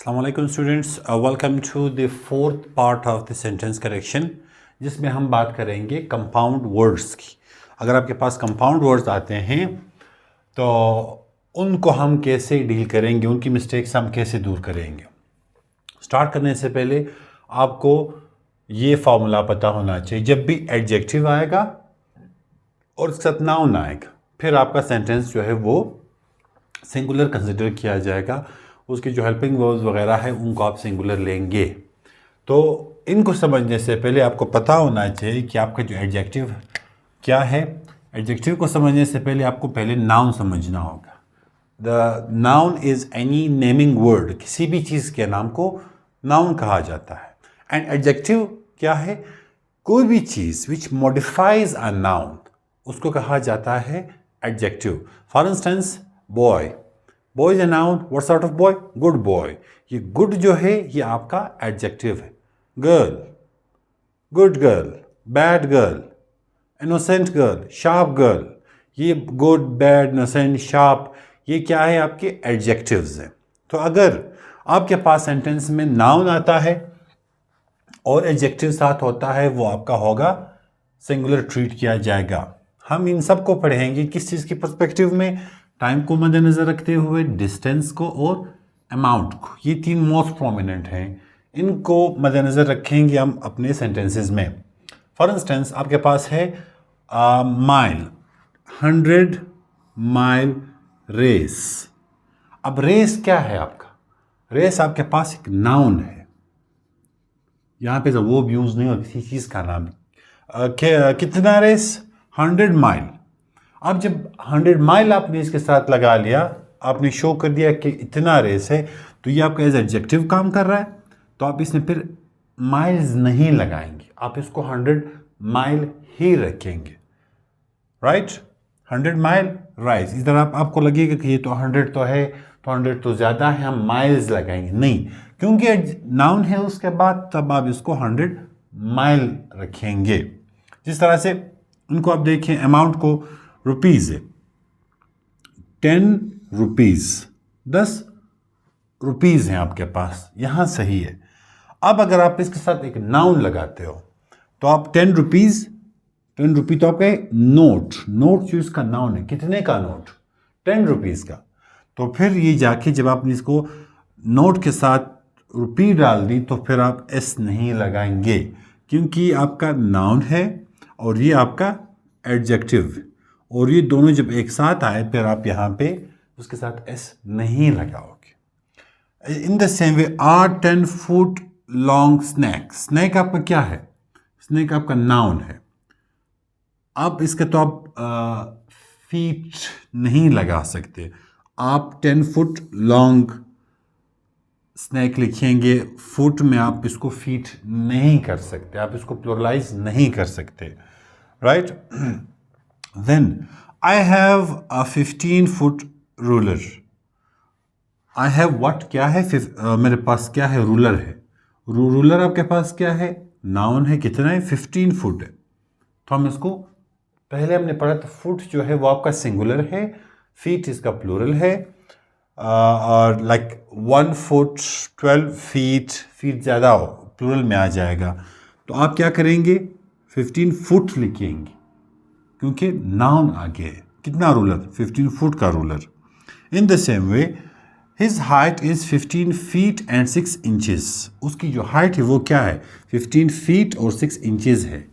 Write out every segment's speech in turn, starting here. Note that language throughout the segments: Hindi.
Assalamualaikum students, welcome to the fourth part of the sentence correction जिसमें हम बात करेंगे कंपाउंड वर्ड्स की। अगर आपके पास कंपाउंड वर्ड्स आते हैं तो उनको हम कैसे डील करेंगे, उनकी मिस्टेक्स हम कैसे दूर करेंगे। स्टार्ट करने से पहले आपको ये फार्मूला पता होना चाहिए, जब भी एडजेक्टिव आएगा और उसके साथ नाउन आएगा फिर आपका सेंटेंस जो है वो सिंगुलर कंसिडर किया जाएगा। उसकी जो हेल्पिंग वर्ब्स वगैरह है उनको आप सिंगुलर लेंगे। तो इनको समझने से पहले आपको पता होना चाहिए कि आपका जो एडजेक्टिव क्या है। एडजेक्टिव को समझने से पहले आपको पहले नाउन समझना होगा। The noun is any naming word, किसी भी चीज़ के नाम को नाउन कहा जाता है। एंड एडजेक्टिव क्या है? कोई भी चीज़ विच मॉडिफाइज अ नाउन उसको कहा जाता है adjective. For instance boy, boy is a noun. What sort of boy? Good boy. ये गुड जो है ये आपका एडजेक्टिव है। Girl, good girl, bad girl, innocent girl, sharp girl, ये गुड, बैड, इनोसेंट, शार्प, ये क्या है? आपके एडजेक्टिव्स हैं। तो अगर आपके पास सेंटेंस में नाउन आता है और एडजेक्टिव साथ होता है वो आपका होगा सिंगुलर ट्रीट किया जाएगा। हम इन सब को पढ़ेंगे किस चीज़ की पर्सपेक्टिव में? टाइम को मद्देनज़र रखते हुए, डिस्टेंस को और अमाउंट को। ये तीन मोस्ट प्रोमिनेंट हैं, इनको मद्देनज़र रखेंगे हम अपने सेंटेंसेस में। फॉर इंस्टेंस आपके पास है माइल, 100 माइल रेस। अब रेस क्या है आपका? रेस आपके पास एक नाउन है। यहाँ पे तो वो यूज़ नहीं हो किसी चीज़ का नाम। कितना रेस? 100 माइल। अब जब 100 माइल आपने इसके साथ लगा लिया, आपने शो कर दिया कि इतना रेस है, तो ये आपका एज एडजेक्टिव काम कर रहा है। तो आप इसमें फिर माइल्स नहीं लगाएंगे, आप इसको 100 माइल ही रखेंगे। राइट? 100 mile rice. इस तरह आपको लगेगा कि ये तो 100 तो है, तो 100 तो ज़्यादा है, हम माइल्स लगाएंगे। नहीं, क्योंकि नाउन है उसके बाद, तब आप इसको 100 माइल रखेंगे। जिस तरह से इनको आप देखें, अमाउंट को रुपीज़ है, 10 रुपीज़, 10 रुपीज़ हैं आपके पास, यहाँ सही है। अब अगर आप इसके साथ एक नाउन लगाते हो तो आप 10 रुपीज़, 10 रुपी तो आपका नोट, नोट जो इसका नाउन है, कितने का नोट? 10 रुपीज़ का। तो फिर ये जाके जब आपने इसको नोट के साथ रुपी डाल दी तो फिर आप एस नहीं लगाएंगे, क्योंकि आपका नाउन है और ये आपका एडजेक्टिव, और ये दोनों जब एक साथ आए फिर आप यहाँ पे उसके साथ एस नहीं लगाओगे। In the same way, are 10 foot long snake. Snake आपका क्या है? स्नैक आपका नाउन है। अब इसके तो आप फीट नहीं लगा सकते, आप 10 फुट लॉन्ग स्नैक लिखेंगे, फुट में आप इसको फीट नहीं कर सकते, आप इसको प्लुरलाइज नहीं कर सकते। Right? Then I have a 15 foot ruler. I have what? क्या है? मेरे पास क्या है? रूलर है। रूलर आपके पास क्या है? नाउन है। कितना है? 15 फुट है। तो हम इसको पहले हमने पढ़ा था, फुट जो है वो आपका सिंगुलर है, फीट इसका प्लूरल है। और लाइक 1 फुट, 12 फीट, फीट ज़्यादा हो, प्लूरल में आ जाएगा। तो आप क्या करेंगे? 15 फुट लिखेंगे, क्योंकि नाउन आगे है। कितना रूलर? 15 फुट का ruler. In the same way, his height is 15 feet and 6 inches. उसकी जो हाइट है वो क्या है? 15 फीट और 6 इंचेस है।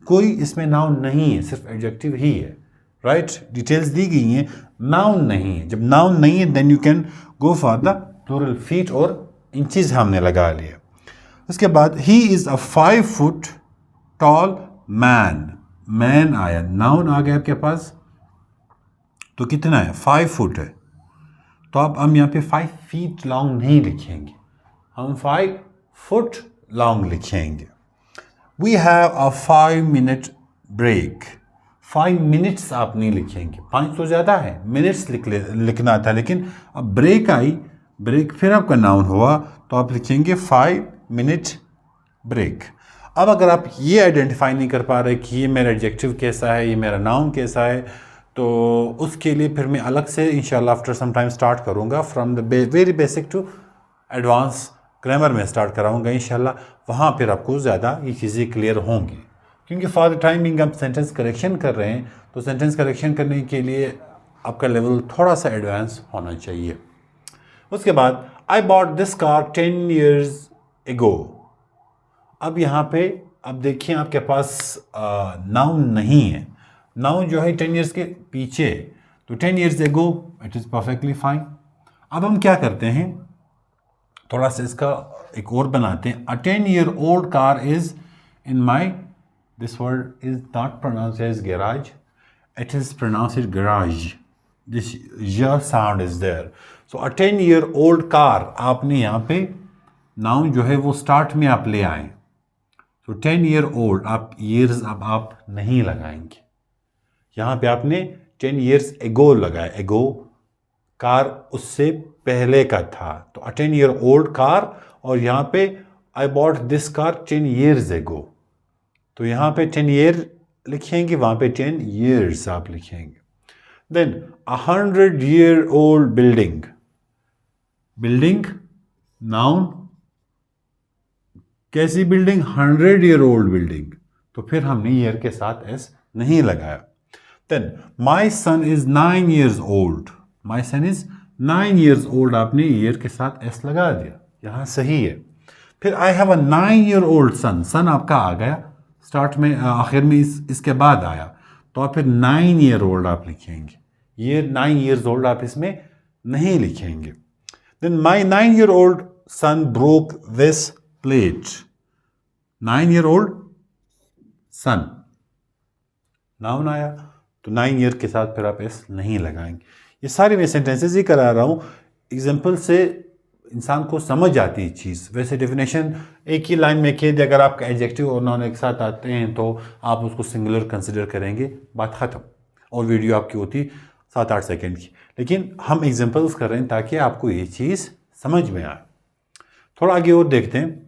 कोई इसमें नाउन नहीं है, सिर्फ एडजेक्टिव ही है। राइट? डिटेल्स दी गई हैं, नाउन नहीं है। जब नाउन नहीं है then you can go for the plural. Feet और इंचेस हमने लगा लिया। उसके बाद he is a 5 foot tall man. Man आया, नाउन आ गया आपके पास, तो कितना है? 5 फुट है। तो अब हम यहाँ पे 5 फीट लॉन्ग नहीं लिखेंगे, हम 5 फुट लॉन्ग लिखेंगे। We have a 5 minute break. 5 minutes आप नहीं लिखेंगे, 5 तो ज़्यादा है, मिनट्स लिखना था, लेकिन अब ब्रेक आई, ब्रेक फिर आपका नाउन हुआ, तो आप लिखेंगे 5 मिनट ब्रेक। अब अगर आप ये आइडेंटिफाई नहीं कर पा रहे कि ये मेरा एडजेक्टिव कैसा है, ये मेरा नाउन कैसा है, तो उसके लिए फिर मैं अलग से इंशाल्लाह आफ्टर सम टाइम स्टार्ट करूँगा from the very basic to advance grammar में स्टार्ट कराऊंगा इंशाल्लाह, वहाँ फिर आपको ज़्यादा ये चीज़ें क्लियर होंगी। क्योंकि फॉर द टाइमिंग आप सेंटेंस करेक्शन कर रहे हैं, तो सेंटेंस करेक्शन करने के लिए आपका लेवल थोड़ा सा एडवांस होना चाहिए। उसके बाद I bought this car 10 years ago। अब यहाँ पे अब देखिए आपके पास नाउन नहीं है, नाउन जो है 10 years के पीछे, तो 10 years ago it is perfectly fine. अब हम क्या करते हैं, थोड़ा सा इसका एक और बनाते हैं। A 10-year-old car is in my, this word is not pronounce as garage, it is pronounce garage, this Y sound is there. So a 10-year-old car, आपने यहाँ पे नाउन जो है वो स्टार्ट में आप ले आए, तो 10-year-old आप ईयर्स अब आप नहीं लगाएंगे, यहाँ पे आपने 10 years ago लगाया, एगो कार उससे पहले का था, तो अ 10-year-old कार, और यहाँ पे I bought this car 10 years ago, तो यहाँ पे 10 year लिखेंगे, वहाँ पे 10 years आप लिखेंगे। Then 100-year-old building, building noun, कैसी बिल्डिंग, 100-year-old बिल्डिंग, तो फिर हमने ईयर के साथ एस नहीं लगाया। Then my son is 9 years old, my son is 9 years old, आपने ईयर के साथ एस लगा दिया, यहाँ सही है। फिर आई हैव अ 9-year-old सन, सन आपका आ गया स्टार्ट में, आखिर में इसके बाद आया, तो आप फिर 9-year-old आप लिखेंगे, ये 9 years old आप इसमें नहीं लिखेंगे। Then my 9-year-old son broke this plate, 9-year-old son noun आया, तो 9 year के साथ फिर आप एस नहीं लगाएंगे। ये सारी मैं सेंटेंसेस ही करा रहा हूँ, एग्जाम्पल से इंसान को समझ आती है चीज़। वैसे डेफिनेशन एक ही लाइन में कह दे, अगर आपका एडजेक्टिव और नाउन एक साथ आते हैं तो आप उसको सिंगुलर कंसिडर करेंगे, बात ख़त्म, और वीडियो आपकी होती 7-8 सेकेंड की। लेकिन हम एग्जाम्पल्स कर रहे हैं ताकि आपको ये चीज़ समझ में आए। थोड़ा आगे और देखते हैं।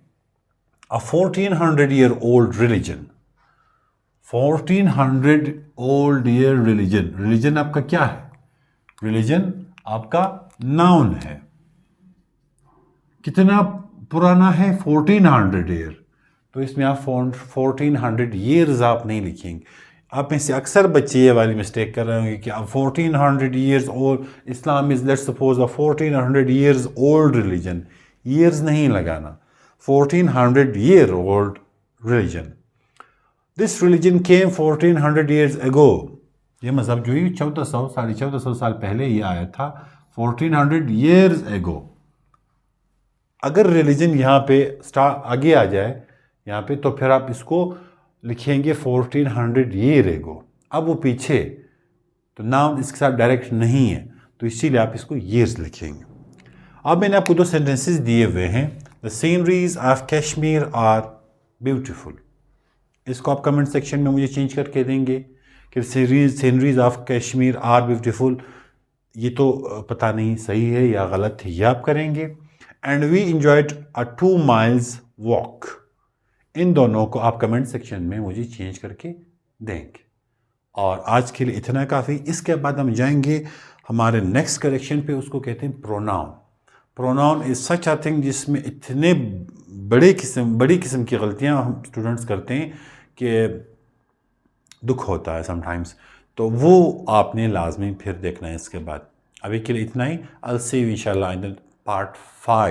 अ 1400-year-old religion, 1400-old year religion, religion आपका क्या है, रिलीजन आपका नाउन है, कितना पुराना है, 1400 ईयर, तो इसमें आप 1400 years आप नहीं लिखेंगे। आप में से अक्सर बच्चे ये वाली मिस्टेक कर रहे होंगे कि अब 1400 years old Islam is, let's suppose a 1400 years old religion, years नहीं लगाना, 1400 year old religion। This religion came 1400 years ago, ये मजहब जो है 1400 1450 साल पहले ये आया था, 1400 years ago। अगर रिलीजन यहाँ पे आगे आ जाए यहाँ पे, तो फिर आप इसको लिखेंगे 1400 year ago, अब वो पीछे, तो नाउन इसके साथ डायरेक्ट नहीं है, तो इसीलिए आप इसको years लिखेंगे। अब मैंने आपको 2 सेंटेंसेस दिए हुए हैं। The sceneries of Kashmir are beautiful, इसको आप कमेंट सेक्शन में मुझे चेंज करके देंगे कि sceneries of Kashmir are beautiful, ये तो पता नहीं सही है या गलत है, ये आप करेंगे। And we enjoyed a 2 miles walk, इन दोनों को आप कमेंट सेक्शन में मुझे चेंज करके देंगे। और आज के लिए इतना काफ़ी। इसके बाद हम जाएंगे हमारे नेक्स्ट करेक्शन पे, उसको कहते हैं pronoun. Pronoun is such a thing जिसमें इतने बड़ी किस्म की गलतियां हम स्टूडेंट्स करते हैं कि दुख होता है समटाइम्स, तो वो आपने लाजमी फिर देखना है इसके बाद। अभी के लिए इतना ही। आई विल सी यू इंशाल्लाह इन पार्ट 5।